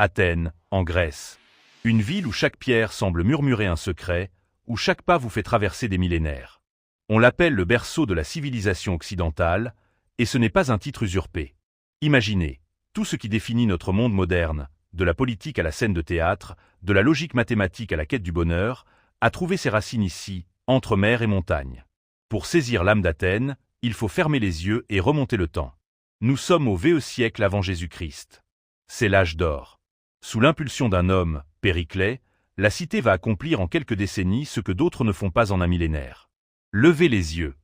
Athènes, en Grèce. Une ville où chaque pierre semble murmurer un secret, où chaque pas vous fait traverser des millénaires. On l'appelle le berceau de la civilisation occidentale, et ce n'est pas un titre usurpé. Imaginez, tout ce qui définit notre monde moderne, de la politique à la scène de théâtre, de la logique mathématique à la quête du bonheur, a trouvé ses racines ici, entre mer et montagne. Pour saisir l'âme d'Athènes, il faut fermer les yeux et remonter le temps. Nous sommes au VE siècle avant Jésus-Christ. C'est l'âge d'or. Sous l'impulsion d'un homme, Périclès, la cité va accomplir en quelques décennies ce que d'autres ne font pas en un millénaire. Levez les yeux.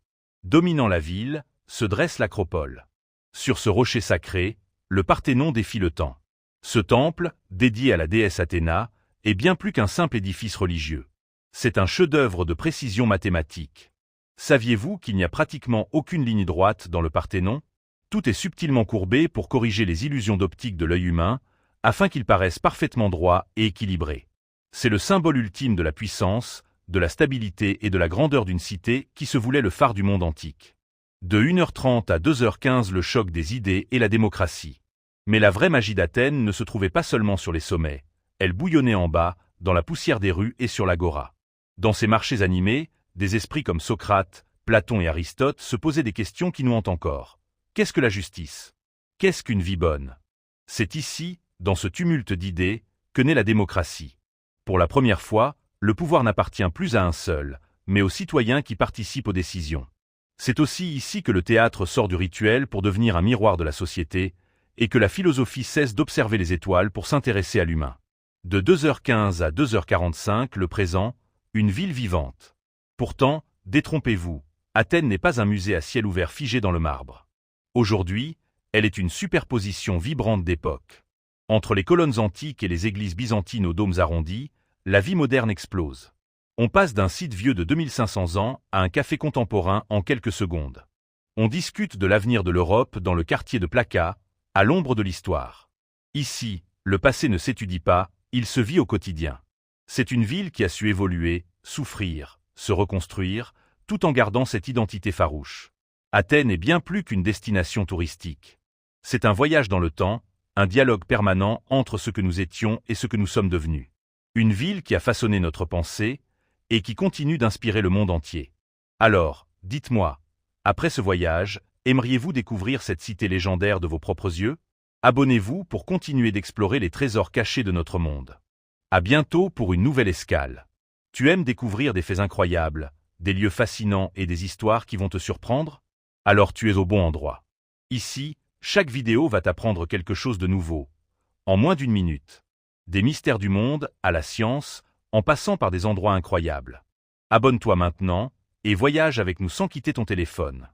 Dominant la ville, se dresse l'acropole. Sur ce rocher sacré, le Parthénon défie le temps. Ce temple, dédié à la déesse Athéna, est bien plus qu'un simple édifice religieux. C'est un chef-d'œuvre de précision mathématique. Saviez-vous qu'il n'y a pratiquement aucune ligne droite dans le Parthénon? Tout est subtilement courbé pour corriger les illusions d'optique de l'œil humain, afin qu'il paraisse parfaitement droit et équilibré. C'est le symbole ultime de la puissance, de la stabilité et de la grandeur d'une cité qui se voulait le phare du monde antique. De 1h30 à 2h15 le choc des idées et la démocratie. Mais la vraie magie d'Athènes ne se trouvait pas seulement sur les sommets, elle bouillonnait en bas, dans la poussière des rues et sur l'agora. Dans ces marchés animés, des esprits comme Socrate, Platon et Aristote se posaient des questions qui nous hantent encore. Qu'est-ce que la justice? Qu'est-ce qu'une vie bonne? C'est ici, dans ce tumulte d'idées, que naît la démocratie. Pour la première fois, le pouvoir n'appartient plus à un seul, mais aux citoyens qui participent aux décisions. C'est aussi ici que le théâtre sort du rituel pour devenir un miroir de la société, et que la philosophie cesse d'observer les étoiles pour s'intéresser à l'humain. De 2h15 à 2h45, le présent, une ville vivante. Pourtant, détrompez-vous, Athènes n'est pas un musée à ciel ouvert figé dans le marbre. Aujourd'hui, elle est une superposition vibrante d'époques. Entre les colonnes antiques et les églises byzantines aux dômes arrondis, la vie moderne explose. On passe d'un site vieux de 2500 ans à un café contemporain en quelques secondes. On discute de l'avenir de l'Europe dans le quartier de Plaka, à l'ombre de l'histoire. Ici, le passé ne s'étudie pas, il se vit au quotidien. C'est une ville qui a su évoluer, souffrir, se reconstruire, tout en gardant cette identité farouche. Athènes est bien plus qu'une destination touristique. C'est un voyage dans le temps, un dialogue permanent entre ce que nous étions et ce que nous sommes devenus. Une ville qui a façonné notre pensée et qui continue d'inspirer le monde entier. Alors, dites-moi, après ce voyage, aimeriez-vous découvrir cette cité légendaire de vos propres yeux? Abonnez-vous pour continuer d'explorer les trésors cachés de notre monde. À bientôt pour une nouvelle escale. Tu aimes découvrir des faits incroyables, des lieux fascinants et des histoires qui vont te surprendre? Alors tu es au bon endroit. Ici, chaque vidéo va t'apprendre quelque chose de nouveau, en moins d'1 minute. Des mystères du monde à la science, en passant par des endroits incroyables. Abonne-toi maintenant et voyage avec nous sans quitter ton téléphone.